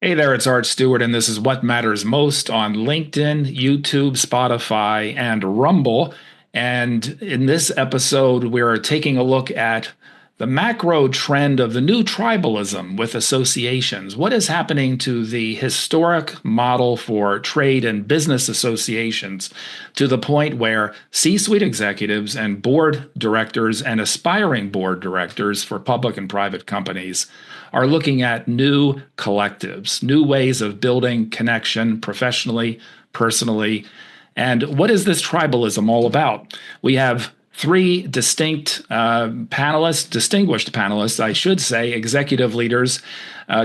Hey there, it's Art Stewart, and this is What Matters Most on LinkedIn, YouTube, Spotify, and Rumble. And in this episode, we're taking a look at the macro trend of the new tribalism with associations. What is happening to the historic model for trade and business associations to the point where C-suite executives and board directors and aspiring board directors for public and private companies are looking at new collectives, new ways of building connection professionally, personally. And what is this tribalism all about? We have three distinct panelists, distinguished panelists, I should say, executive leaders,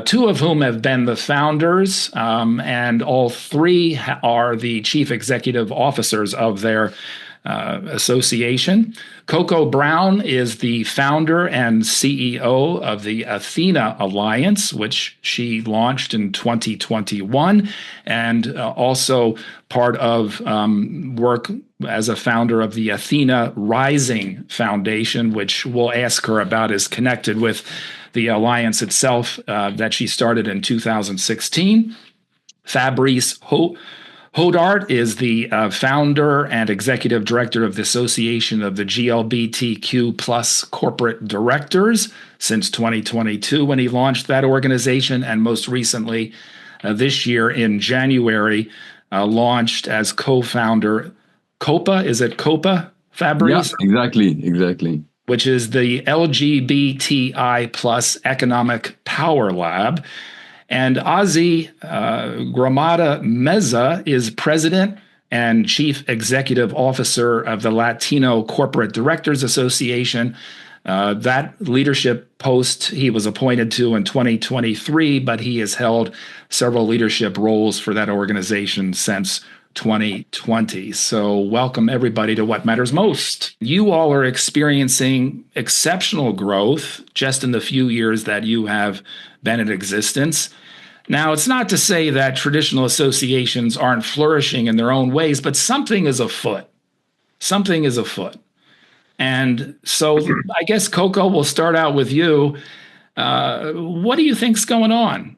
two of whom have been the founders, and all three are the chief executive officers of their association. Coco Brown is the founder and CEO of the Athena Alliance, which she launched in 2021, and also part of work as a founder of the Athena Rising Foundation, which we'll ask her about, is connected with the alliance itself that she started in 2016. Fabrice Hodart is the founder and executive director of the Association of the GLBTQ plus corporate directors since 2022 when he launched that organization, and most recently this year in January launched as co-founder COPA. Is it COPA, Yeah, Fabrice? exactly. Which is the LGBTI plus Economic Power Lab. And Ozzy Gramada Meza is president and chief executive officer of the Latino Corporate Directors Association. That leadership post he was appointed to in 2023, but he has held several leadership roles for that organization since 2020. So, welcome everybody to What Matters Most. You all are experiencing exceptional growth just in the few years that you have been in existence. Now, it's not to say that traditional associations aren't flourishing in their own ways, but something is afoot. Something is afoot. And so I guess, Coco, we'll start out with you. What do you think's going on?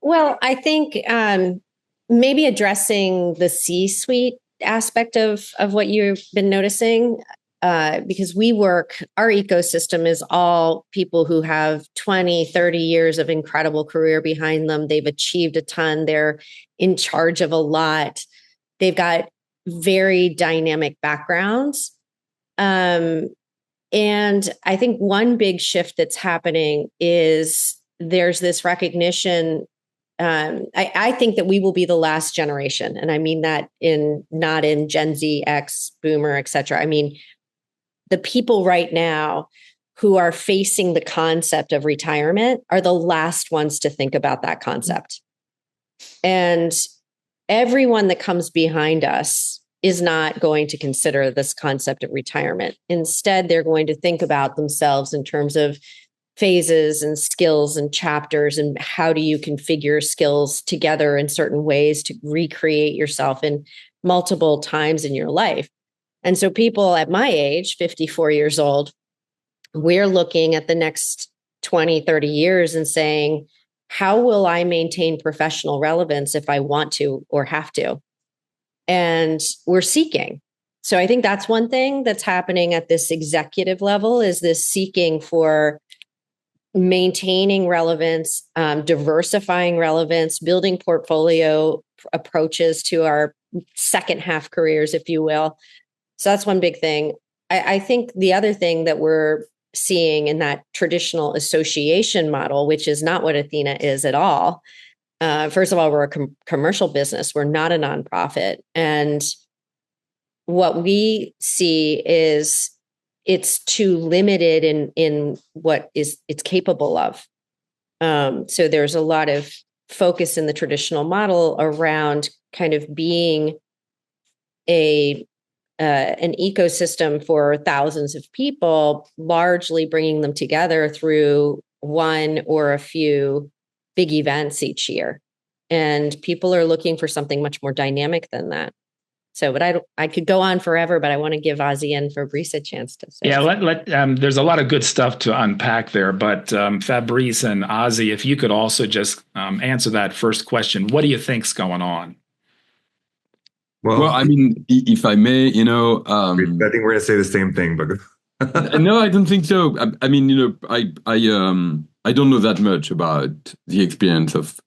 Well, I think maybe addressing the C-suite aspect of what you've been noticing, because our ecosystem is all people who have 20, 30 years of incredible career behind them. They've achieved a ton. They're in charge of a lot. They've got very dynamic backgrounds. And I think one big shift that's happening is there's this recognition. I think that we will be the last generation, and I mean that not in Gen Z, X, Boomer, et cetera. I mean the people right now who are facing the concept of retirement are the last ones to think about that concept, and everyone that comes behind us is not going to consider this concept of retirement. Instead, they're going to think about themselves in terms of phases and skills and chapters, and how do you configure skills together in certain ways to recreate yourself in multiple times in your life. And so people at my age, 54 years old, we're looking at the next 20, 30 years and saying, how will I maintain professional relevance if I want to or have to? And we're seeking. So I think that's one thing that's happening at this executive level, is this seeking for maintaining relevance, diversifying relevance, building portfolio approaches to our second half careers, if you will. So that's one big thing. I think the other thing that we're seeing in that traditional association model, which is not what Athena is at all. First of all, we're a commercial business. We're not a nonprofit. And what we see is it's too limited in what it's capable of. So there's a lot of focus in the traditional model around kind of being an ecosystem for thousands of people, largely bringing them together through one or a few big events each year. And people are looking for something much more dynamic than that. So, but I could go on forever, but I want to give Ozzy and Fabrice a chance to say. Yeah, there's a lot of good stuff to unpack there, but Fabrice and Ozzy, if you could also just answer that first question, what do you think's going on? Well, I mean, if I may, I think we're going to say the same thing, but no, I don't think so. I mean, I don't know that much about the experience of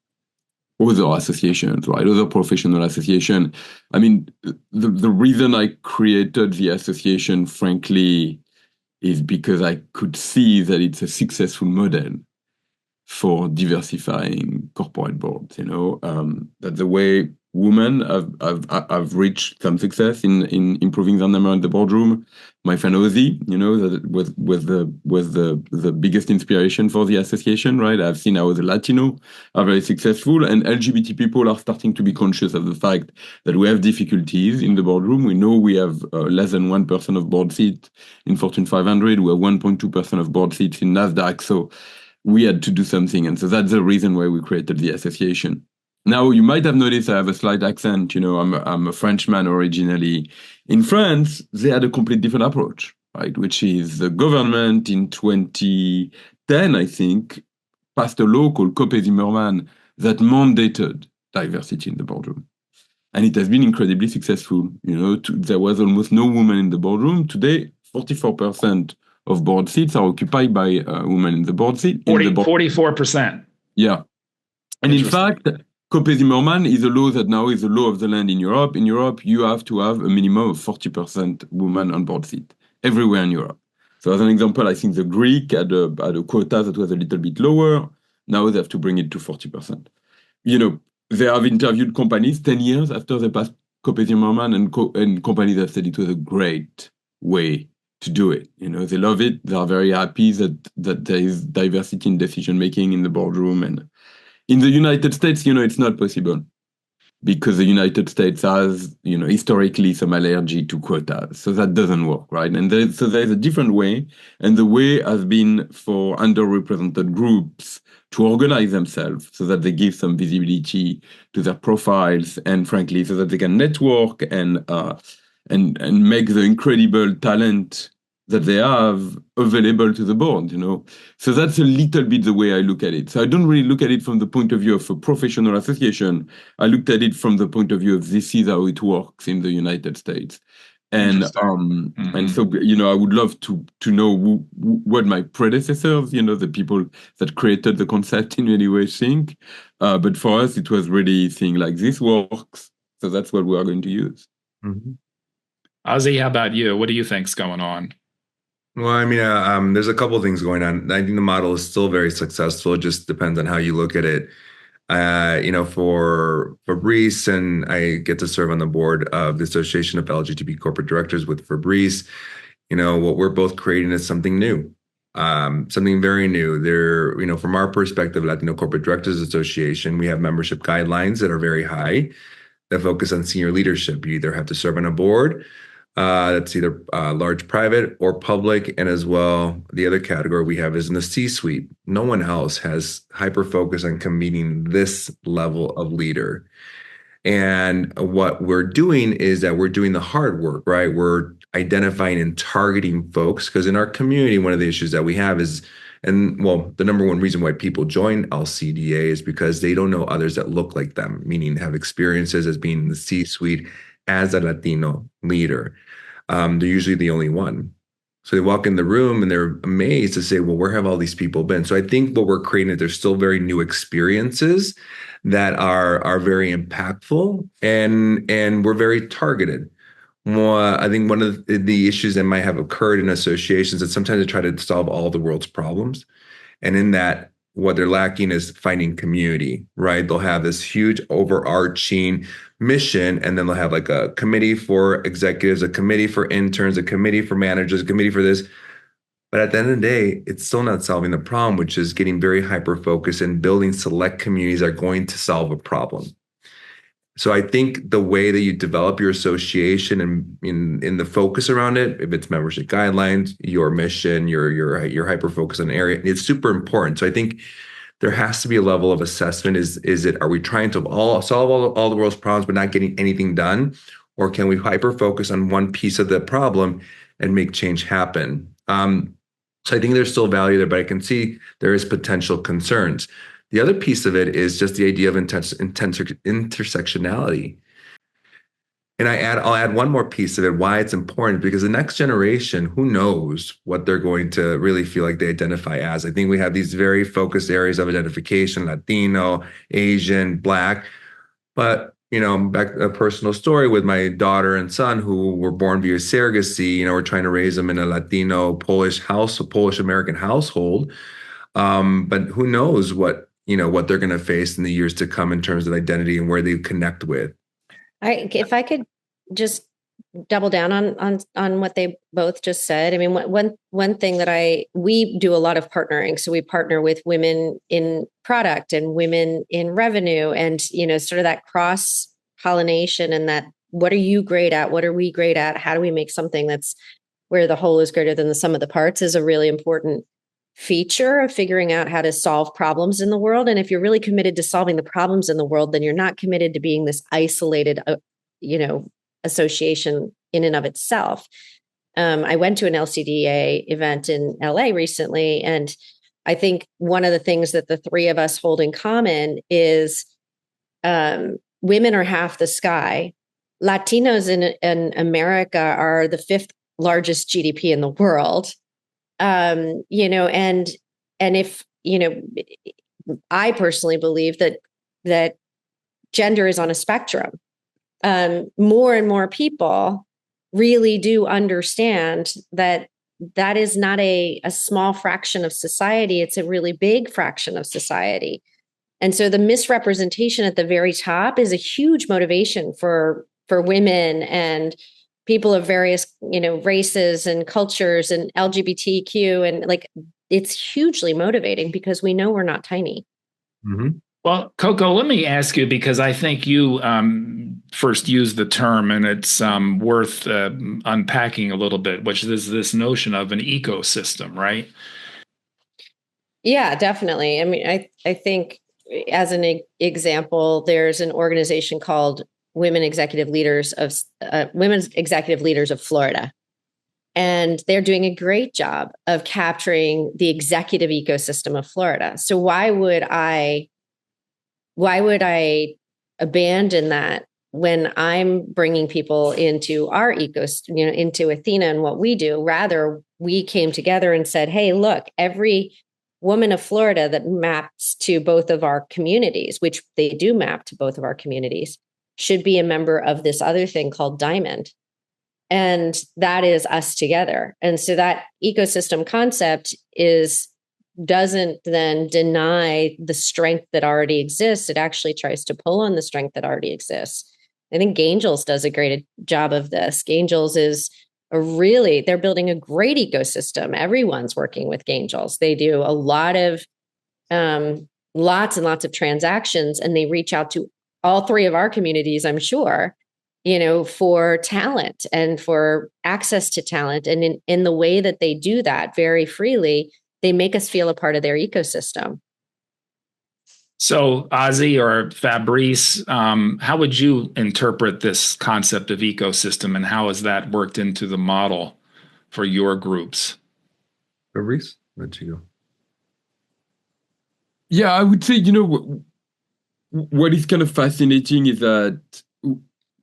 other associations, right? Other professional association. I mean, the reason I created the association, frankly, is because I could see that it's a successful model for diversifying corporate boards. That the way women have reached some success in improving their number in the boardroom. My friend Ozzy, that was the biggest inspiration for the association, right? I've seen how the Latino are very successful, and LGBT people are starting to be conscious of the fact that we have difficulties in the boardroom. We know we have less than 1% of board seats in Fortune 500. We have 1.2% of board seats in NASDAQ. So we had to do something. And so that's the reason why we created the association. Now, you might have noticed I have a slight accent. I'm a Frenchman originally. In France, they had a completely different approach, right? Which is the government in 2010, I think, passed a law called Copé-Zimmermann that mandated diversity in the boardroom. And it has been incredibly successful. There was almost no woman in the boardroom. Today, 44% of board seats are occupied by women in the board seat. 44%. Yeah. And in fact, Copé-Zimmermann is a law that now is the law of the land in Europe. In Europe, you have to have a minimum of 40% women on board seat everywhere in Europe. So as an example, I think the Greek had a quota that was a little bit lower. Now they have to bring it to 40%. They have interviewed companies 10 years after they passed Copé-Zimmermann, and companies have said it was a great way to do it. They love it. They are very happy that there is diversity in decision making in the boardroom. And in the United States, it's not possible because the United States has, historically some allergy to quotas. So that doesn't work, right? And there's a different way. And the way has been for underrepresented groups to organize themselves so that they give some visibility to their profiles, and frankly, so that they can network and make the incredible talent that they have available to the board, So that's a little bit the way I look at it. So I don't really look at it from the point of view of a professional association. I looked at it from the point of view of this is how it works in the United States. And and so, I would love to know what my predecessors, the people that created the concept in many ways think. But for us, it was really saying like, this works. So that's what we are going to use. Mm-hmm. Ozzy, how about you? What do you think's going on? Well, I mean, there's a couple of things going on. I think the model is still very successful. It just depends on how you look at it. For Fabrice, and I get to serve on the board of the Association of LGBT Corporate Directors with Fabrice. What we're both creating is something new, something very new. There, from our perspective, Latino Corporate Directors Association, we have membership guidelines that are very high that focus on senior leadership. You either have to serve on a board that's either large private or public. And as well, the other category we have is in the C-suite. No one else has hyper focus on convening this level of leader. And what we're doing is that we're doing the hard work, right? We're identifying and targeting folks, because in our community, one of the issues that we have is, the number one reason why people join LCDA is because they don't know others that look like them, meaning have experiences as being in the C-suite as a Latino leader. They're usually the only one. So they walk in the room and they're amazed to say, well, where have all these people been? So I think what we're creating, there's still very new experiences that are very impactful, and we're very targeted. I think one of the issues that might have occurred in associations is sometimes they try to solve all the world's problems. And in that, what they're lacking is finding community, right? They'll have this huge overarching mission, and then they'll have like a committee for executives, a committee for interns, a committee for managers, a committee for this. But at the end of the day, it's still not solving the problem, which is getting very hyper-focused and building select communities that are going to solve a problem. So I think the way that you develop your association and in the focus around it, if it's membership guidelines, your mission, your hyper focus on an area, it's super important. So I think there has to be a level of assessment. Are we trying to solve all the world's problems but not getting anything done? or can we hyper focus on one piece of the problem and make change happen? So I think there's still value there, but I can see there is potential concerns. The other piece of it is just the idea of intersectionality. And I'll add one more piece of it, why it's important, because the next generation, who knows what they're going to really feel like they identify as. I think we have these very focused areas of identification, Latino, Asian, Black. But, back a personal story with my daughter and son who were born via surrogacy, we're trying to raise them in a Latino, Polish American household. But who knows what they're going to face in the years to come in terms of identity and where they connect with. If I could just double down on what they both just said. I mean, one thing that we do a lot of partnering. So we partner with women in product and women in revenue, and sort of that cross pollination, and that what are you great at? What are we great at? How do we make something that's where the whole is greater than the sum of the parts is a really important feature of figuring out how to solve problems in the world. And if you're really committed to solving the problems in the world, then you're not committed to being this isolated, association in and of itself. I went to an LCDA event in LA recently, and I think one of the things that the three of us hold in common is women are half the sky. Latinos in America are the fifth largest GDP in the world. And if, I personally believe that gender is on a spectrum. More and more people really do understand that is not a small fraction of society. It's a really big fraction of society. And so the misrepresentation at the very top is a huge motivation for women and people of various, races and cultures and LGBTQ. And it's hugely motivating because we know we're not tiny. Mm-hmm. Well, Coco, let me ask you, because I think you first used the term, and it's worth unpacking a little bit, which is this notion of an ecosystem, right? Yeah, definitely. I mean, I think as an example, there's an organization called Women's Executive Leaders of Florida. And they're doing a great job of capturing the executive ecosystem of Florida. So why would I abandon that when I'm bringing people into our ecosystem, into Athena and what we do? Rather, we came together and said, hey, look, every woman of Florida that maps to both of our communities, which they do map to both of our communities, should be a member of this other thing called Diamond. And that is us together. And so that ecosystem concept doesn't then deny the strength that already exists. It actually tries to pull on the strength that already exists. I think Gaingels does a great job of this. Gaingels is they're building a great ecosystem. Everyone's working with Gaingels. They do a lot of lots and lots of transactions, and they reach out to all three of our communities, I'm sure, for talent and for access to talent. And in the way that they do that very freely, they make us feel a part of their ecosystem. So, Ozzy or Fabrice, how would you interpret this concept of ecosystem, and how has that worked into the model for your groups? Fabrice, where'd you go? Yeah, I would say, what is kind of fascinating is that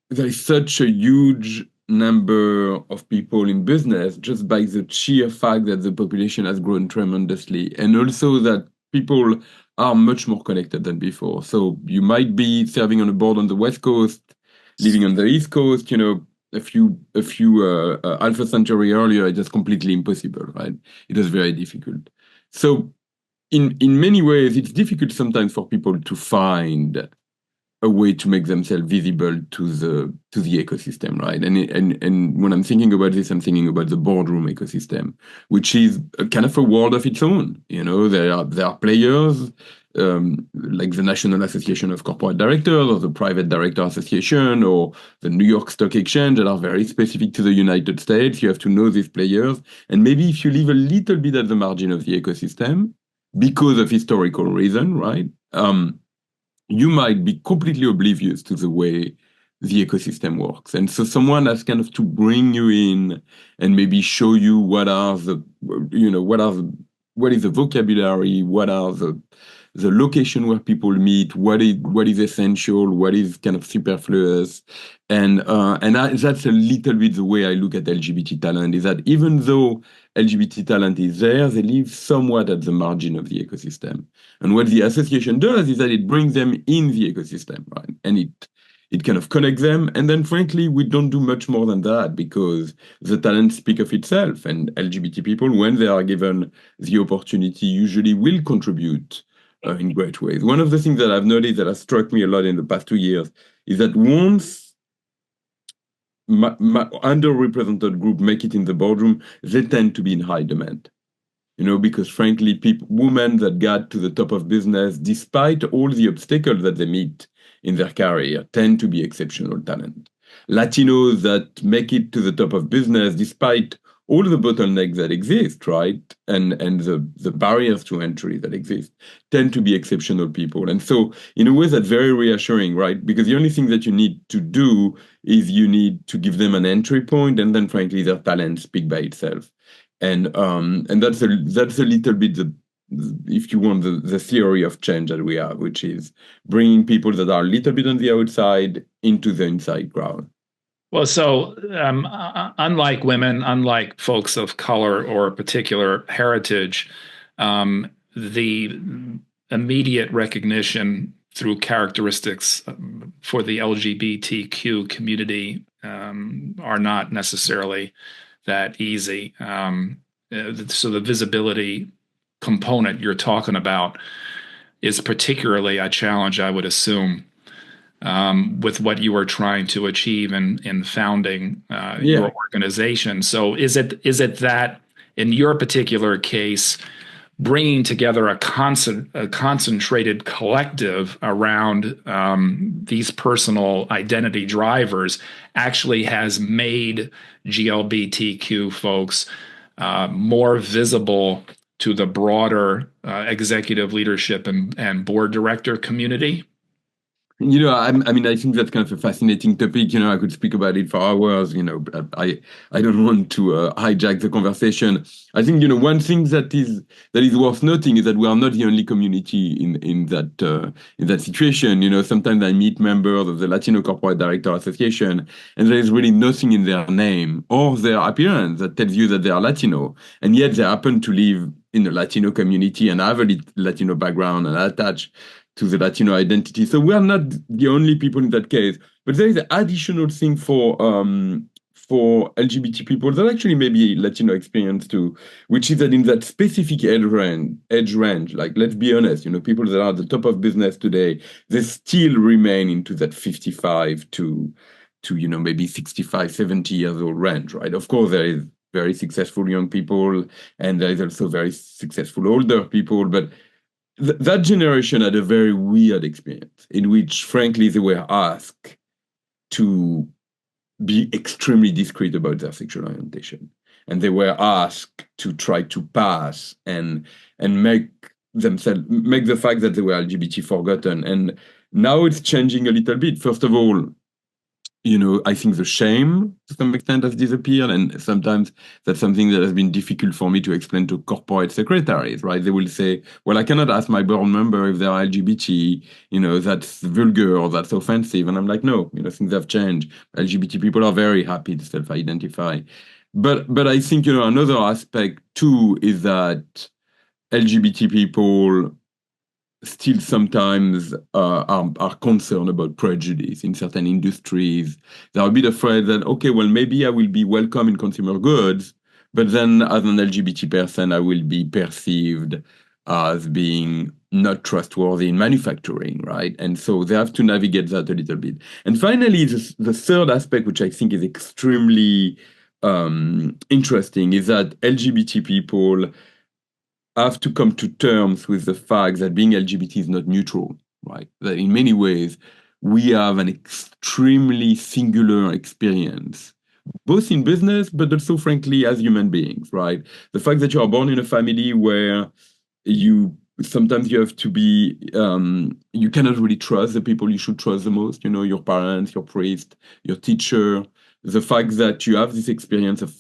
there is such a huge number of people in business just by the sheer fact that the population has grown tremendously, and also that people are much more connected than before. So you might be serving on a board on the West Coast, living on the East Coast, a few half a century earlier, it was completely impossible, right? It was very difficult. So in many ways, it's difficult sometimes for people to find a way to make themselves visible to the ecosystem, right? And when I'm thinking about this, I'm thinking about the boardroom ecosystem, which is a kind of a world of its own. There are players like the National Association of Corporate Directors, or the Private Director Association, or the New York Stock Exchange, that are very specific to the United States. You have to know these players, and maybe if you live a little bit at the margin of the ecosystem because of historical reason, right? You might be completely oblivious to the way the ecosystem works. And so someone has kind of to bring you in and maybe show you what is the vocabulary, what are the location where people meet, what is essential, what is kind of superfluous. That's a little bit the way I look at LGBT talent, is that even though LGBT talent is there, they live somewhat at the margin of the ecosystem. And what the association does is that it brings them in the ecosystem, right? And it kind of connects them. And then frankly, we don't do much more than that, because the talent speak of itself, and LGBT people, when they are given the opportunity, usually will contribute in great ways. One of the things that I've noticed that has struck me a lot in the past 2 years is that once underrepresented group make it in the boardroom, they tend to be in high demand. Because frankly, women that got to the top of business, despite all the obstacles that they meet in their career, tend to be exceptional talent. Latinos that make it to the top of business, despite all the bottlenecks that exist, right? And the barriers to entry that exist, tend to be exceptional people. And so in a way that's very reassuring, right? Because the only thing that you need to do is you need to give them an entry point, and then frankly, their talent speak by itself. And that's a little bit if you want, the theory of change that we have, which is bringing people that are a little bit on the outside into the inside crowd. Well, so unlike women, unlike folks of color or a particular heritage, the immediate recognition through characteristics for the LGBTQ community are not necessarily that easy. So the visibility component you're talking about is particularly a challenge, I would assume, with what you are trying to achieve in founding your organization. So is it that in your particular case, bringing together a concentrated collective around these personal identity drivers actually has made GLBTQ folks more visible to the broader executive leadership and board director community? I think that's kind of a fascinating topic. I could speak about it for hours. I don't want to hijack the conversation. I think one thing that is worth noting is that we are not the only community in that situation. Sometimes I meet members of the Latino Corporate Director Association, and there is really nothing in their name or their appearance that tells you that they are Latino, and yet they happen to live in a Latino community and have a Latino background and attached to the Latino identity. So we are not the only people in that case. But there is an additional thing for LGBT people that actually may be Latino experience too, which is that in that specific age range, like, let's be honest, people that are at the top of business today, they still remain into that 55 to maybe 65, 70 years old range, right? Of course, there is very successful young people, and there is also very successful older people, but that generation had a very weird experience in which, frankly, they were asked to be extremely discreet about their sexual orientation. And they were asked to try to pass and make the fact that they were LGBT forgotten. And now it's changing a little bit. First of all, I think the shame to some extent has disappeared, and sometimes that's something that has been difficult for me to explain to corporate secretaries, right? They will say, well, I cannot ask my board member if they are LGBT, that's vulgar or that's offensive. And I'm like, no, things have changed. LGBT people are very happy to self-identify. But I think, another aspect too is that LGBT people still sometimes are concerned about prejudice in certain industries. They're a bit afraid that, okay, well, maybe I will be welcome in consumer goods, but then as an LGBT person, I will be perceived as being not trustworthy in manufacturing, right? And so they have to navigate that a little bit. And finally, the third aspect, which I think is extremely interesting, is that LGBT people have to come to terms with the fact that being LGBT is not neutral, right? That in many ways, we have an extremely singular experience, both in business, but also, frankly, as human beings, right? The fact that you are born in a family where you sometimes you have to be, you cannot really trust the people you should trust the most, your parents, your priest, your teacher. The fact that you have this experience of,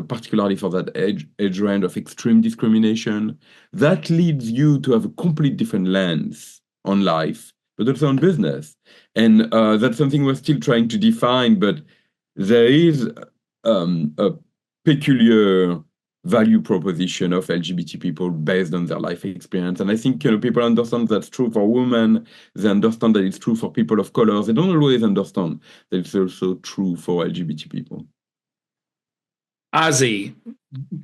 particularly for that age range of extreme discrimination, that leads you to have a complete different lens on life, but also on business. And that's something we're still trying to define, but there is a peculiar value proposition of LGBT people based on their life experience. And I think people understand that's true for women. They understand that it's true for people of color. They don't always understand that it's also true for LGBT people. Ozzy,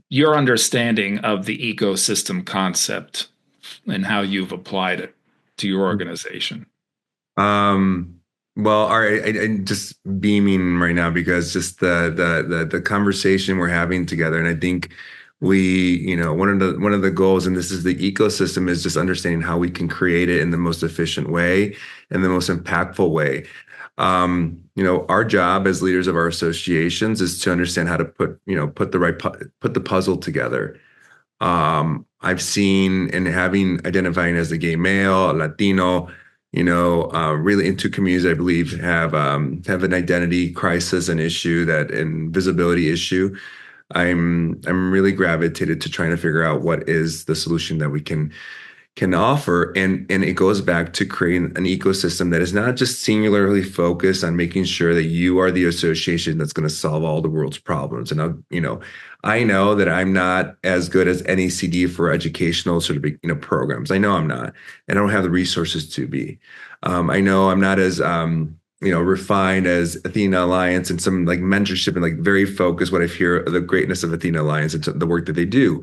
your understanding of the ecosystem concept and how you've applied it to your organization. Well, all right, I'm just beaming right now because just the conversation we're having together, and I think we, one of the goals, and this is the ecosystem, is just understanding how we can create it in the most efficient way and the most impactful way. Our job as leaders of our associations is to understand how to put the puzzle together. I've seen, and identifying as a gay male, a Latino, really into communities, I believe, have an identity crisis, an issue, and visibility issue. I'm really gravitated to trying to figure out what is the solution that we can offer, and it goes back to creating an ecosystem that is not just singularly focused on making sure that you are the association that's going to solve all the world's problems. And I know that I'm not as good as NACD for educational sort of programs. I know I'm not, and I don't have the resources to be. I know I'm not as refined as Athena Alliance and some like mentorship and like very focused. What I hear the greatness of Athena Alliance and the work that they do.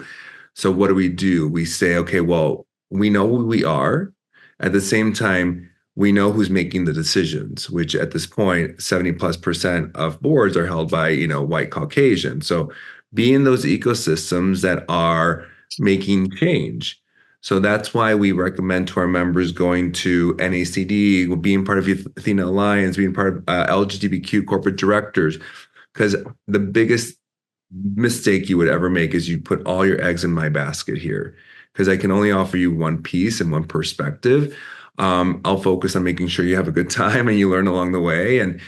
So what do? We say, okay, well, we know who we are. At the same time, we know who's making the decisions, which at this point, 70+% of boards are held by, white Caucasian. So be in those ecosystems that are making change. So that's why we recommend to our members going to NACD, being part of Athena Alliance, being part of LGBTQ corporate directors, because the biggest mistake you would ever make is you put all your eggs in my basket here, because I can only offer you one piece and one perspective. I'll focus on making sure you have a good time and you learn along the way, and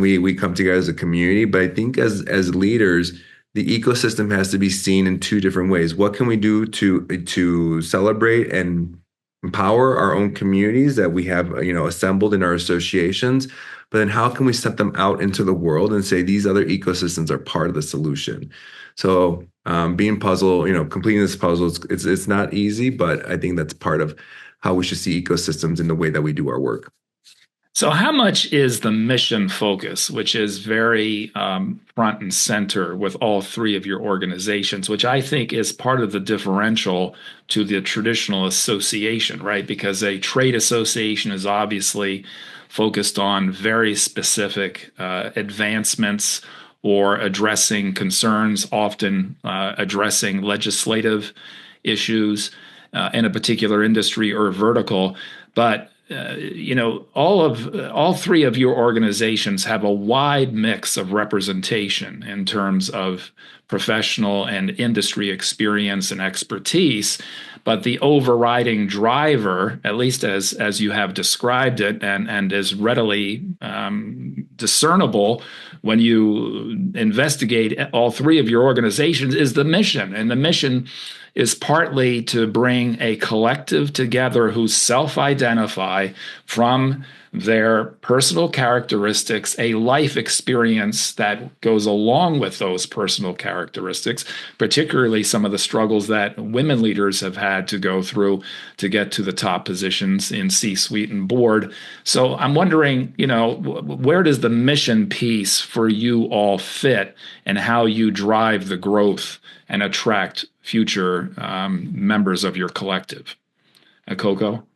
we come together as a community. But I think as leaders, the ecosystem has to be seen in two different ways. What can we do to celebrate and empower our own communities that we have assembled in our associations? But then how can we set them out into the world and say these other ecosystems are part of the solution? So completing this puzzle, it's not easy, but I think that's part of how we should see ecosystems in the way that we do our work. So how much is the mission focus, which is very front and center with all three of your organizations, which I think is part of the differential to the traditional association, right? Because a trade association is obviously focused on very specific advancements or addressing concerns, often addressing legislative issues in a particular industry or vertical. But all three of your organizations have a wide mix of representation in terms of professional and industry experience and expertise. But the overriding driver, at least as you have described it, and is readily discernible when you investigate all three of your organizations, is the mission. And the mission is partly to bring a collective together who self-identify from their personal characteristics, a life experience that goes along with those personal characteristics, particularly some of the struggles that women leaders have had to go through to get to the top positions in C-suite and board. So I'm wondering, where does the mission piece for you all fit, and how you drive the growth and attract future members of your collective? Coco?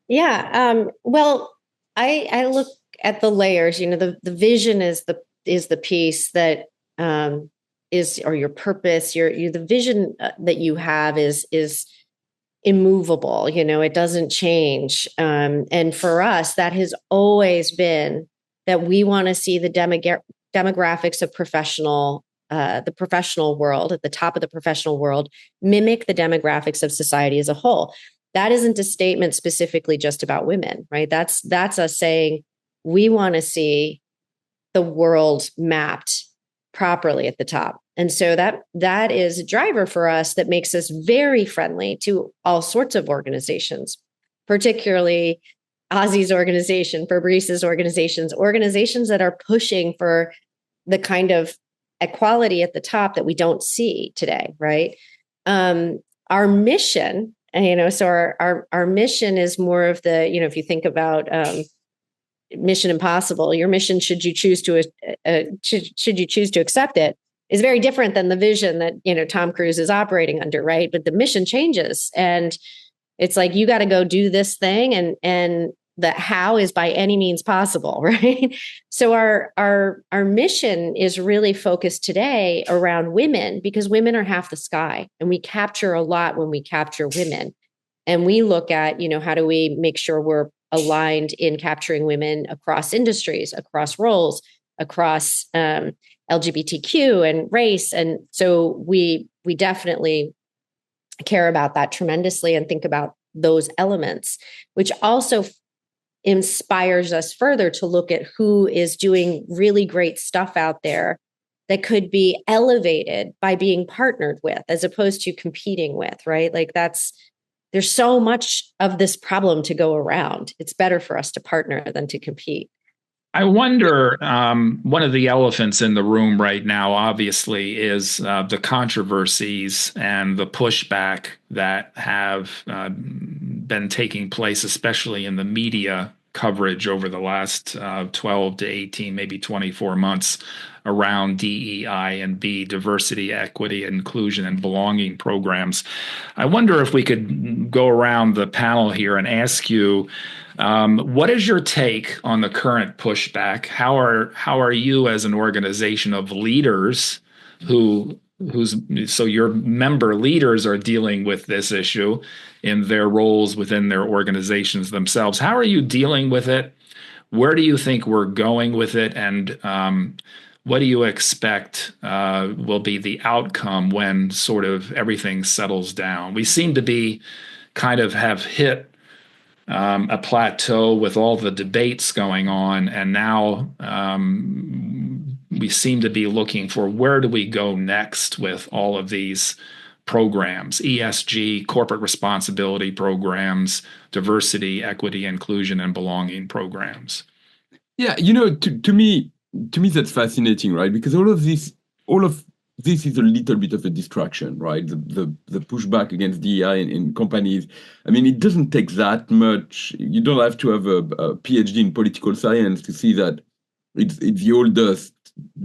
Yeah. Well, I look at the layers. The vision is the piece that is, or your purpose. The vision that you have is immovable. It doesn't change. And for us, that has always been that we want to see the demographics of professional the professional world, at the top of the professional world, mimic the demographics of society as a whole. That isn't a statement specifically just about women, right? That's us saying we want to see the world mapped properly at the top. And so that is a driver for us that makes us very friendly to all sorts of organizations, particularly Ozzy's organization, Fabrice's organizations that are pushing for the kind of equality at the top that we don't see today, right? Our mission, so our mission is more of the, if you think about Mission Impossible, your mission, should you choose to accept it, is very different than the vision that Tom Cruise is operating under, right? But the mission changes, and it's like, you got to go do this thing, and the how is by any means possible, right? So our mission is really focused today around women, because women are half the sky, and we capture a lot when we capture women. And we look at, how do we make sure we're aligned in capturing women across industries, across roles, across LGBTQ and race. And so we definitely care about that tremendously and think about those elements, which also inspires us further to look at who is doing really great stuff out there that could be elevated by being partnered with, as opposed to competing with, right? Like there's so much of this problem to go around. It's better for us to partner than to compete. I wonder, one of the elephants in the room right now, obviously, is the controversies and the pushback that have been taking place, especially in the media coverage over the last 12 to 18, maybe 24 months around DEI and B, diversity, equity, inclusion, and belonging programs. I wonder if we could go around the panel here and ask you, what is your take on the current pushback? How are you, as an organization of leaders so your member leaders are dealing with this issue in their roles within their organizations themselves? How are you dealing with it? Where do you think we're going with it? And what do you expect will be the outcome when sort of everything settles down? We seem to be kind of have hit a plateau with all the debates going on, and now we seem to be looking for, where do we go next with all of these programs, ESG, corporate responsibility programs, diversity, equity, inclusion, and belonging programs? Yeah, to me that's fascinating, right? Because all of this is a little bit of a distraction, right? The pushback against DEI in companies. I mean, it doesn't take that much. You don't have to have a PhD in political science to see that it's the oldest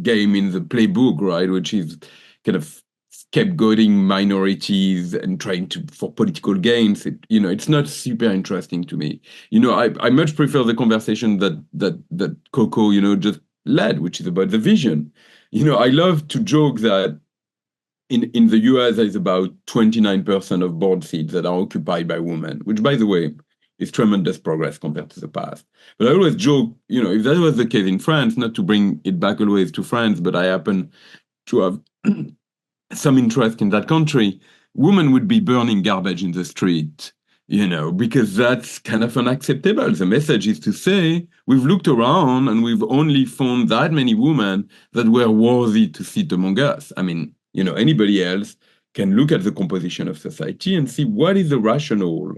game in the playbook, right? Which is kind of scapegoating minorities and trying for political gains. It's not super interesting to me. I much prefer the conversation that Coco, just led, which is about the vision. I love to joke that in the US, there's about 29% of board seats that are occupied by women, which, by the way, is tremendous progress compared to the past. But I always joke, if that was the case in France, not to bring it back always to France, but I happen to have some interest in that country, women would be burning garbage in the street, because that's kind of unacceptable. The message is to say, we've looked around and we've only found that many women that were worthy to sit among us. I mean, anybody else can look at the composition of society and see what is the rationale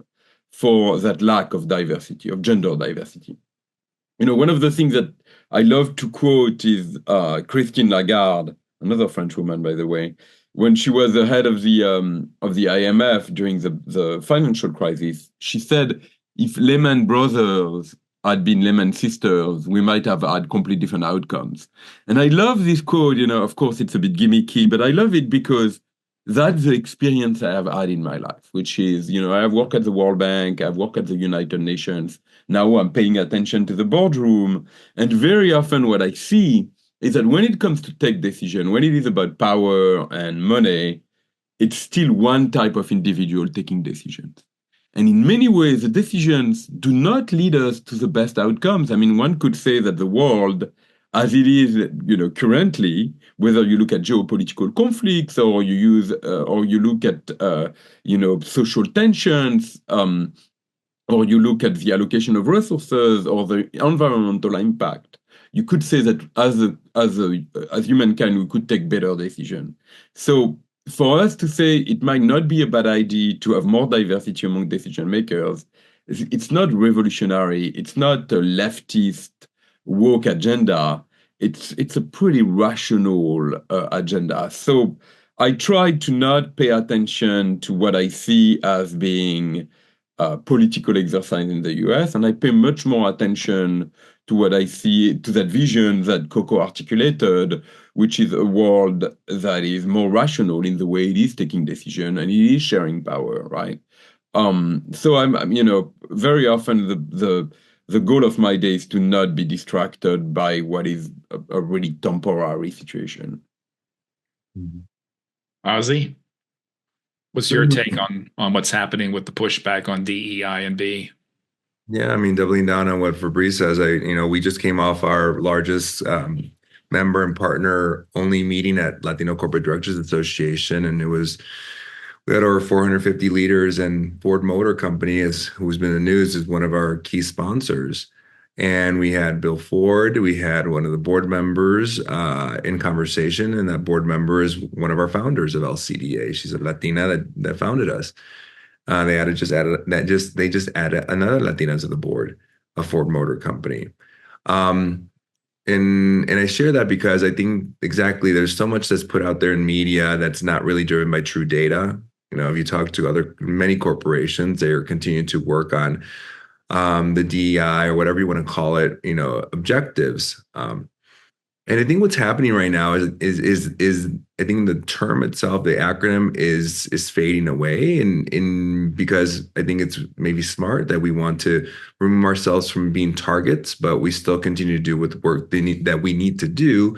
for that lack of diversity, of gender diversity. One of the things that I love to quote is Christine Lagarde, another French woman, by the way, when she was the head of the IMF during the financial crisis. She said, if Lehman Brothers had been Lehman Sisters, we might have had completely different outcomes. And I love this quote. Of course, it's a bit gimmicky, but I love it because that's the experience I have had in my life, which is, I have worked at the World Bank, I've worked at the United Nations. Now I'm paying attention to the boardroom. And very often what I see is that when it comes to take decision, when it is about power and money, it's still one type of individual taking decisions. And in many ways, the decisions do not lead us to the best outcomes. I mean, one could say that the world as it is, currently, whether you look at geopolitical conflicts or you look at, social tensions, or you look at the allocation of resources or the environmental impact, you could say that as humankind, we could take better decisions. So for us to say it might not be a bad idea to have more diversity among decision makers, it's not revolutionary. It's not a leftist woke agenda. It's a pretty rational agenda. So I try to not pay attention to what I see as being political exercise in the US, and I pay much more attention to what I see, to that vision that Coco articulated, which is a world that is more rational in the way it is taking decision and it is sharing power, right? So I'm very often the goal of my day is to not be distracted by what is a really temporary situation. Ozzy, what's your take on what's happening with the pushback on DEI and B? Yeah, I mean, doubling down on what Fabrice says, we just came off our largest member and partner only meeting at Latino Corporate Directors Association, and we had over 450 leaders, and Ford Motor Company, who's been in the news, is one of our key sponsors. And we had Bill Ford, we had one of the board members in conversation, and that board member is one of our founders of LCDA. She's a Latina that founded us. They just added another Latina to the board of Ford Motor Company. And I share that because I think exactly there's so much that's put out there in media that's not really driven by true data. If you talk to many corporations, they are continuing to work on the DEI or whatever you want to call it, objectives. And I think what's happening right now is I think the term itself, the acronym is fading away, and because I think it's maybe smart that we want to remove ourselves from being targets, but we still continue to do with work that we need to do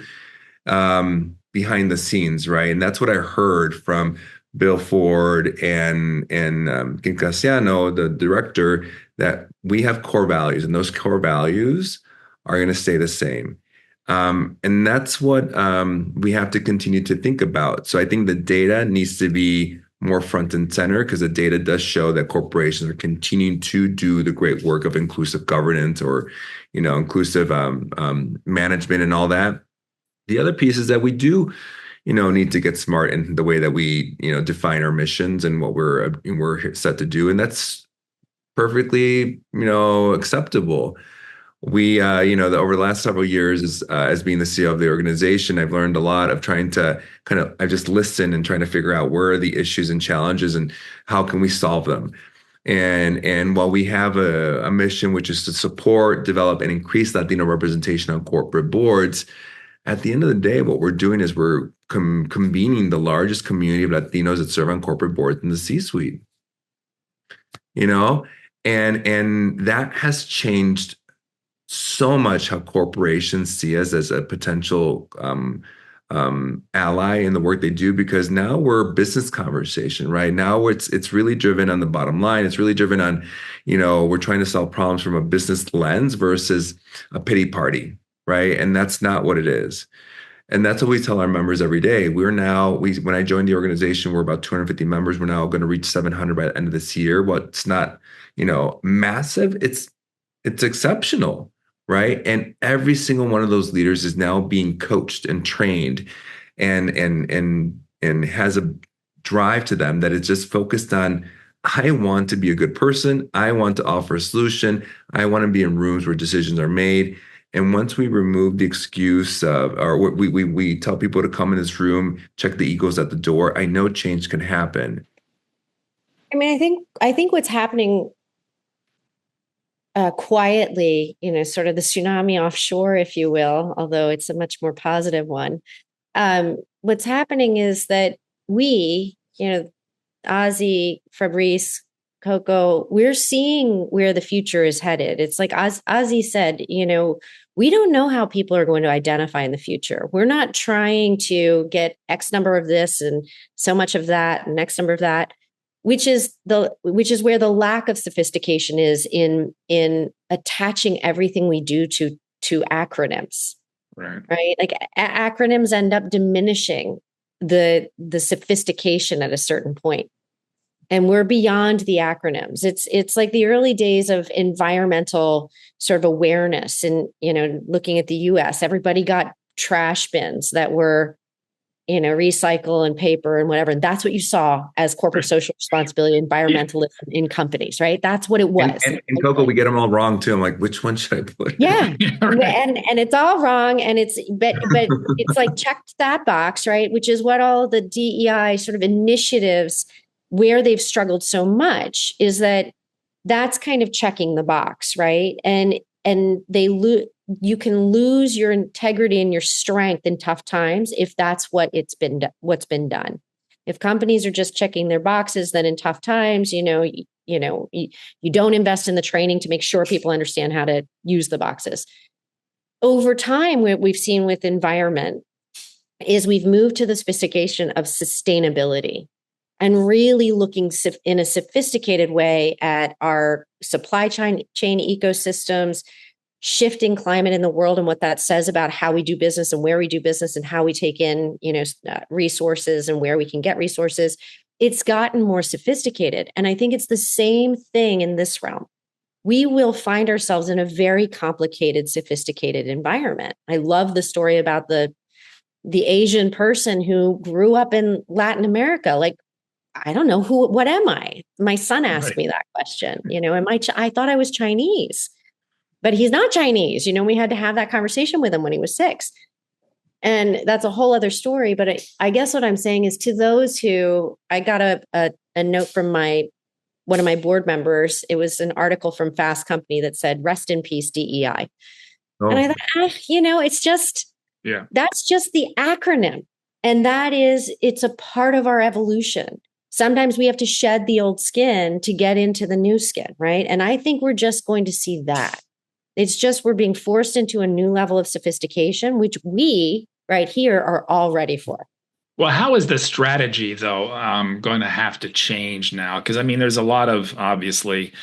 behind the scenes, right? And that's what I heard from Bill Ford and Kim Casiano, the director, that we have core values, and those core values are going to stay the same. And that's what we have to continue to think about. So I think the data needs to be more front and center, because the data does show that corporations are continuing to do the great work of inclusive governance or, inclusive management and all that. The other piece is that we do need to get smart in the way that we, define our missions and what we're set to do. And that's perfectly, acceptable. We, over the last several years, as being the CEO of the organization, I've learned a lot of trying to I just listen and trying to figure out where are the issues and challenges and how can we solve them. And while we have a mission, which is to support, develop, and increase Latino representation on corporate boards, at the end of the day, what we're doing is we're convening the largest community of Latinos that serve on corporate boards in the C-suite. And that has changed so much how corporations see us as a potential ally in the work they do, because now we're a business conversation, right? Now it's really driven on the bottom line. It's really driven on, we're trying to solve problems from a business lens versus a pity party, right? And that's not what it is. And that's what we tell our members every day. When I joined the organization, we're about 250 members. We're now going to reach 700 by the end of this year. Well, it's not, massive. It's exceptional. Right. And every single one of those leaders is now being coached and trained and has a drive to them that is just focused on, I want to be a good person. I want to offer a solution. I want to be in rooms where decisions are made. And once we remove the excuse or we tell people to come in this room, check the egos at the door, I know change can happen. I mean, I think what's happening quietly, sort of the tsunami offshore, if you will, although it's a much more positive one. What's happening is that we, Ozzy, Fabrice, Coco, we're seeing where the future is headed. It's like Ozzy said, we don't know how people are going to identify in the future. We're not trying to get X number of this and so much of that and X number of that. Which is where the lack of sophistication is in attaching everything we do to acronyms, Right? Like acronyms end up diminishing the sophistication at a certain point. And we're beyond the acronyms. It's like the early days of environmental sort of awareness. And, looking at the US, everybody got trash bins that were, recycle and paper and whatever. And that's what you saw as corporate social responsibility, environmentalism in companies, right? That's what it was. And Coco, we get them all wrong too. I'm like, which one should I put? Yeah. And it's all wrong. And but it's like checked that box, right? Which is what all the DEI sort of initiatives where they've struggled so much is that's kind of checking the box, right? And you can lose your integrity and your strength in tough times if that's what's been done. If companies are just checking their boxes, then in tough times, you don't invest in the training to make sure people understand how to use the boxes. Over time, what we've seen with environment is we've moved to the sophistication of sustainability and really looking in a sophisticated way at our supply chain ecosystems, shifting climate in the world and what that says about how we do business and where we do business and how we take in, resources and where we can get resources. It's gotten more sophisticated. And I think it's the same thing in this realm. We will find ourselves in a very complicated, sophisticated environment. I love the story about the Asian person who grew up in Latin America. Like, I don't know what am I? My son asked me that question, I thought I was Chinese. But he's not Chinese. We had to have that conversation with him when he was 6. And that's a whole other story. But I guess what I'm saying is to those who, I got a note from one of my board members. It was an article from Fast Company that said, "Rest in peace, DEI." Oh. And I thought, it's just, that's just the acronym. And it's a part of our evolution. Sometimes we have to shed the old skin to get into the new skin, right? And I think we're just going to see that. It's just we're being forced into a new level of sophistication, which we right here are all ready for. Well, how is the strategy, though, going to have to change now? Because, there's a lot of, obviously,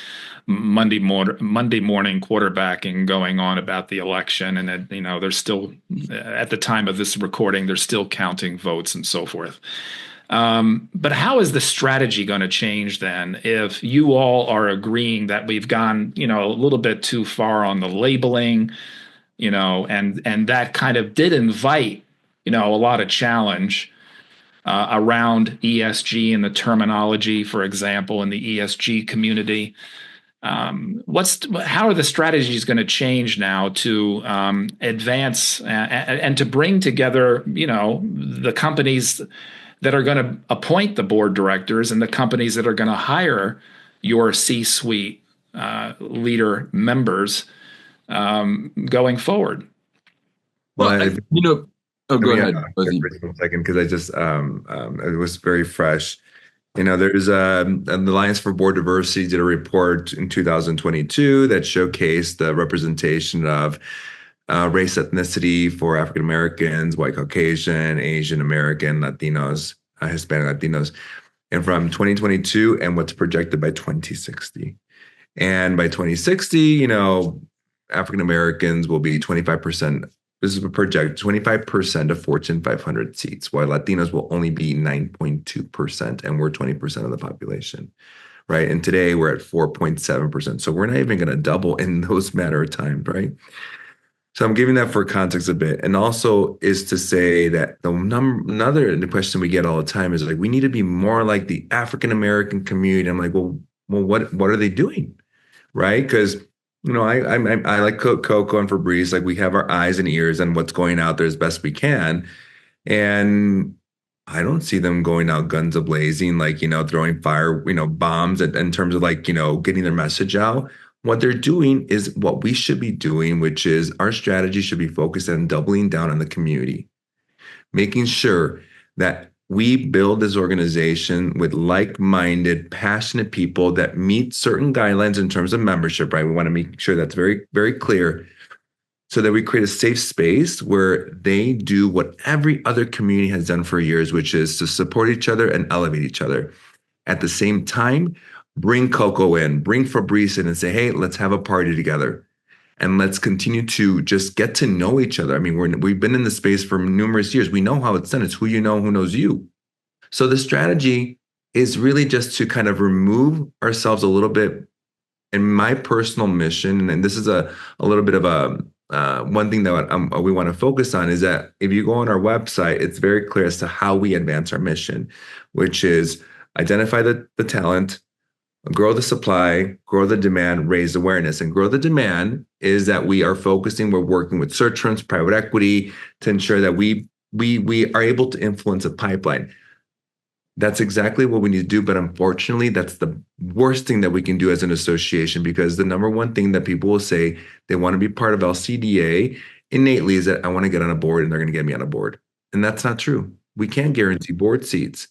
Monday morning quarterbacking going on about the election. And, they're still, at the time of this recording, they're still counting votes and so forth. But how is the strategy going to change then if you all are agreeing that we've gone, a little bit too far on the labeling, and that kind of did invite, a lot of challenge around ESG and the terminology, for example, in the ESG community. How are the strategies going to change now to advance and to bring together, the companies that are going to appoint the board directors and the companies that are going to hire your C-suite leader members going forward? Well, go ahead. For a second, because I just it was very fresh. There's an Alliance for Board Diversity did a report in 2022 that showcased the representation of race, ethnicity for African Americans, white Caucasian, Asian American, Latinos, Hispanic Latinos, and from 2022 and what's projected by 2060. And by 2060, African Americans will be 25%. This is a project 25% of Fortune 500 seats, while Latinos will only be 9.2%, and we're 20% of the population, right? And today we're at 4.7%. So we're not even going to double in those matter of time, right? So I'm giving that for context a bit. And also is to say that another question we get all the time is like, we need to be more like the African-American community. I'm like, well, what are they doing? Right? Because, I like Coco and Fabrice, like we have our eyes and ears on what's going out there as best we can. And I don't see them going out guns a-blazing, like, throwing fire, bombs in terms of like, getting their message out. What they're doing is what we should be doing, which is our strategy should be focused on doubling down on the community, making sure that we build this organization with like-minded, passionate people that meet certain guidelines in terms of membership, right? We want to make sure that's very, very clear so that we create a safe space where they do what every other community has done for years, which is to support each other and elevate each other. At the same time, bring Coco in, bring Fabrice in and say, hey, let's have a party together. and let's continue to just get to know each other. I mean, we've been in the space for numerous years. We know how it's done. It's who you know, who knows you. So the strategy is really just to kind of remove ourselves a little bit. And my personal mission, and this is a little bit of a one thing that we want to focus on, is that if you go on our website, it's very clear as to how we advance our mission, which is identify the talent, grow the supply, grow the demand, raise awareness. And grow the demand is that we're working with search firms, private equity, to ensure that we are able to influence a pipeline. That's exactly what we need to do. But unfortunately, that's the worst thing that we can do as an association, because the number one thing that people will say they want to be part of LCDA innately is that I want to get on a board and they're going to get me on a board. And that's not true. We can't guarantee board seats.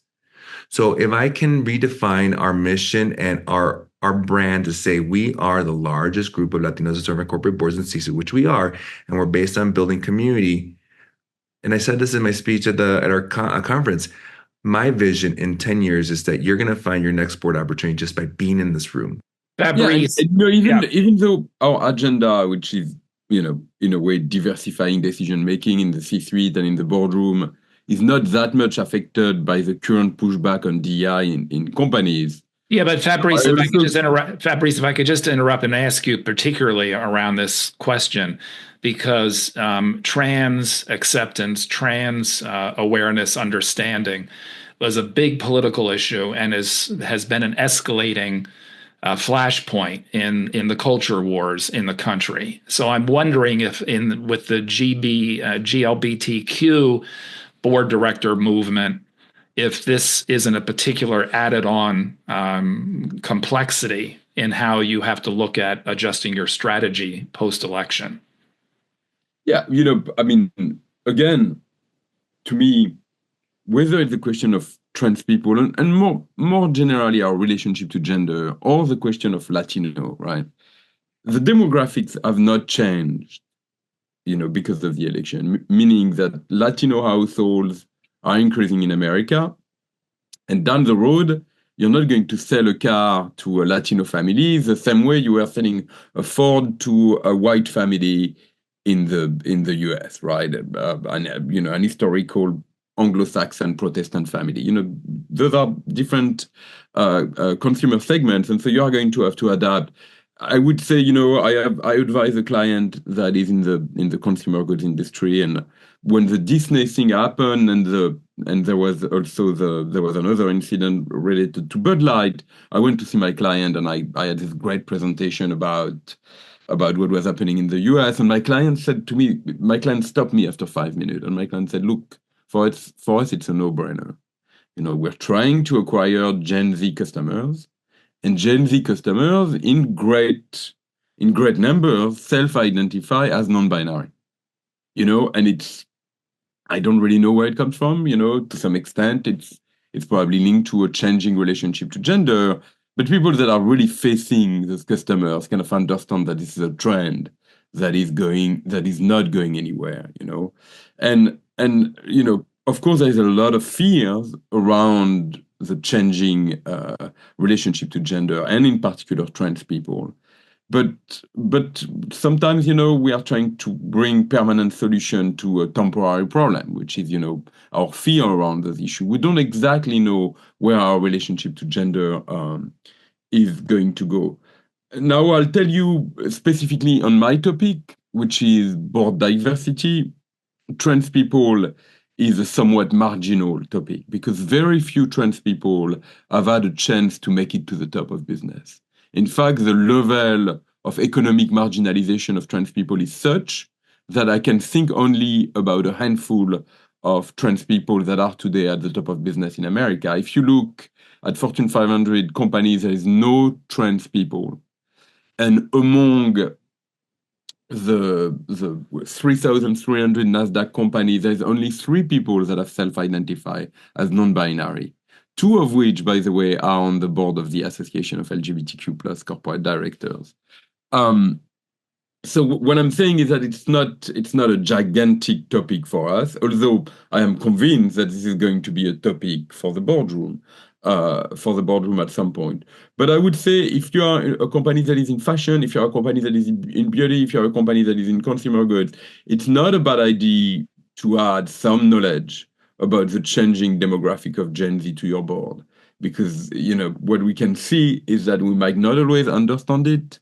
So if I can redefine our mission and our brand to say we are the largest group of Latinos that serve on corporate boards and C-suite, which we are, and we're based on building community. And I said this in my speech at our conference. My vision in 10 years is that you're going to find your next board opportunity just by being in this room. Fabrice, even though our agenda, which is, in a way diversifying decision-making in the C-suite and in the boardroom, is not that much affected by the current pushback on DEI in companies. Yeah, but Fabrice, if I could just interrupt and ask you particularly around this question, because trans acceptance, trans awareness, understanding was a big political issue and has been an escalating flashpoint in the culture wars in the country. So I'm wondering if with the GLBTQ board director movement, if this isn't a particular added on complexity in how you have to look at adjusting your strategy post-election. Yeah, I mean, again, to me, whether it's the question of trans people and more generally our relationship to gender, or the question of Latino, right? The demographics have not changed, because of the election, meaning that Latino households are increasing in America. And down the road, you're not going to sell a car to a Latino family the same way you were selling a Ford to a white family in the US, right? An historical Anglo-Saxon Protestant family. Those are different consumer segments, and so you are going to have to adapt. I would say, I advise a client that is in the consumer goods industry, and when the Disney thing happened, and there was another incident related to Bud Light, I went to see my client, and I had this great presentation about what was happening in the US, and my client stopped me after 5 minutes, and my client said, "Look, for us, it's a no-brainer. We're trying to acquire Gen Z customers, and Gen Z customers in great numbers self-identify as non-binary. And I don't really know where it comes from. To some extent, it's probably linked to a changing relationship to gender. But people that are really facing those customers kind of understand that this is a trend that is not going anywhere. And of course, there's a lot of fears around the changing relationship to gender, and in particular trans people. But sometimes, we are trying to bring permanent solution to a temporary problem, which is, our fear around this issue. We don't exactly know where our relationship to gender is going to go. Now, I'll tell you specifically on my topic, which is board diversity. Trans people is a somewhat marginal topic because very few trans people have had a chance to make it to the top of business. In fact, the level of economic marginalization of trans people is such that I can think only about a handful of trans people that are today at the top of business in America. If you look at Fortune 500 companies, there is no trans people. And among the 3,300 NASDAQ companies, there's only 3 people that have self-identified as non-binary. 2 of which, by the way, are on the board of the Association of LGBTQ+ corporate directors. So what I'm saying is that it's not a gigantic topic for us, although I am convinced that this is going to be a topic for the boardroom. for the boardroom at some point. But I would say if you are a company that is in fashion, if you're a company that is in beauty, if you're a company that is in consumer goods, it's not a bad idea to add some knowledge about the changing demographic of Gen Z to your board. Because, what we can see is that we might not always understand it,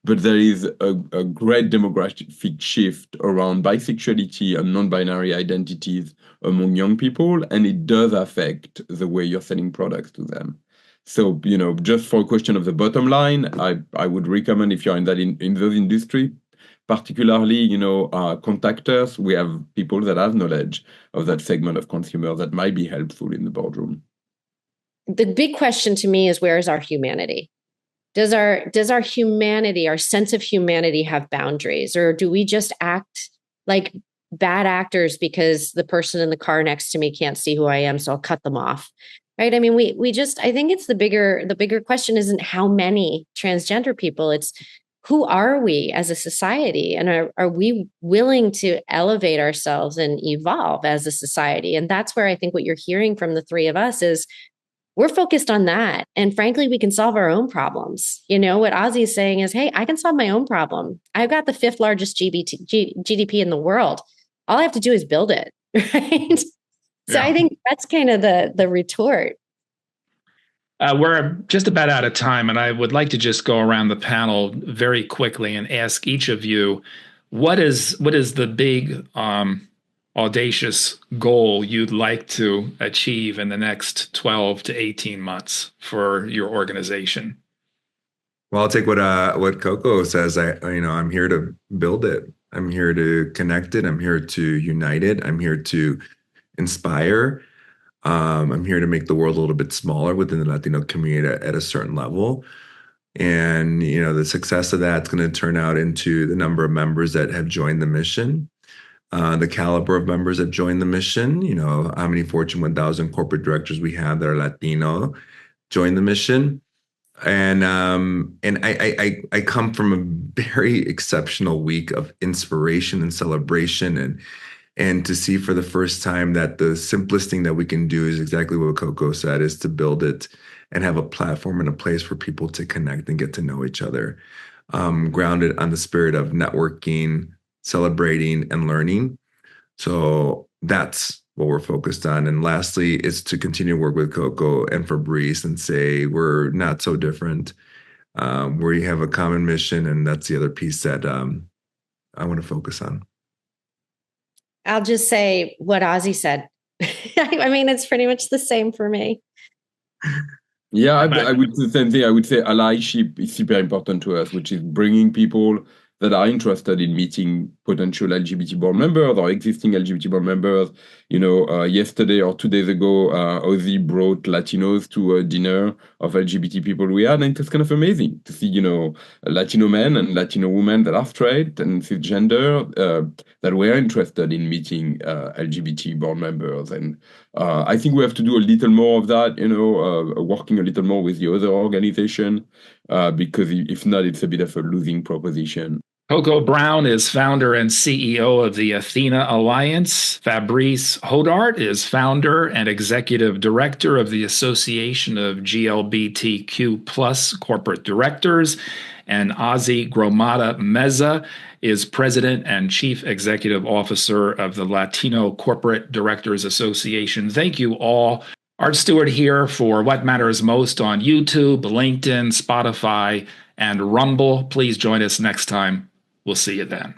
but there is a great demographic shift around bisexuality and non-binary identities among young people, and it does affect the way you're selling products to them. So, just for a question of the bottom line, I would recommend if you're in those industry, particularly, contact us. We have people that have knowledge of that segment of consumer that might be helpful in the boardroom. The big question to me is, where is our humanity? Does our humanity, our sense of humanity, have boundaries, or do we just act like bad actors because the person in the car next to me can't see who I am, so I'll cut them off? Right? I mean, I think it's the bigger question isn't how many transgender people, it's who are we as a society, and are we willing to elevate ourselves and evolve as a society? And that's where I think what you're hearing from the three of us is, we're focused on that. And frankly, we can solve our own problems. What Ozzy is saying is, hey, I can solve my own problem. I've got the 5th largest GDP in the world. All I have to do is build it. Right. So I think that's kind of the retort. We're just about out of time, and I would like to just go around the panel very quickly and ask each of you, what is the big audacious goal you'd like to achieve in the next 12 to 18 months for your organization? Well, I'll take what Coco says. I'm here to build it. I'm here to connect it. I'm here to unite it. I'm here to inspire. I'm here to make the world a little bit smaller within the Latino community at a certain level. And, the success of that's going to turn out into the number of members that have joined the mission. The caliber of members that join the mission, how many Fortune 1000 corporate directors we have that are Latino join the mission. And I come from a very exceptional week of inspiration and celebration, and to see for the first time that the simplest thing that we can do is exactly what Coco said, is to build it and have a platform and a place for people to connect and get to know each other, grounded on the spirit of networking, celebrating, and learning. So that's what we're focused on. And lastly, is to continue to work with Coco and Fabrice and say we're not so different. We have a common mission, and that's the other piece that I want to focus on. I'll just say what Ozzy said. I mean, it's pretty much the same for me. Yeah, I would say the same thing. I would say allyship is super important to us, which is bringing people that are interested in meeting potential LGBT board members or existing LGBT board members. Yesterday or 2 days ago, Ozzy brought Latinos to a dinner of LGBT people we had, and it was kind of amazing to see, Latino men and Latino women that are straight and cisgender that were interested in meeting LGBT board members. And I think we have to do a little more of that, working a little more with the other organization, because if not, it's a bit of a losing proposition. Coco Brown is founder and CEO of the Athena Alliance. Fabrice Hodart is founder and executive director of the Association of GLBTQ+ Corporate Directors. And Ozzy Gromada Meza is president and chief executive officer of the Latino Corporate Directors Association. Thank you all. Art Stewart here for What Matters Most on YouTube, LinkedIn, Spotify, and Rumble. Please join us next time. We'll see you then.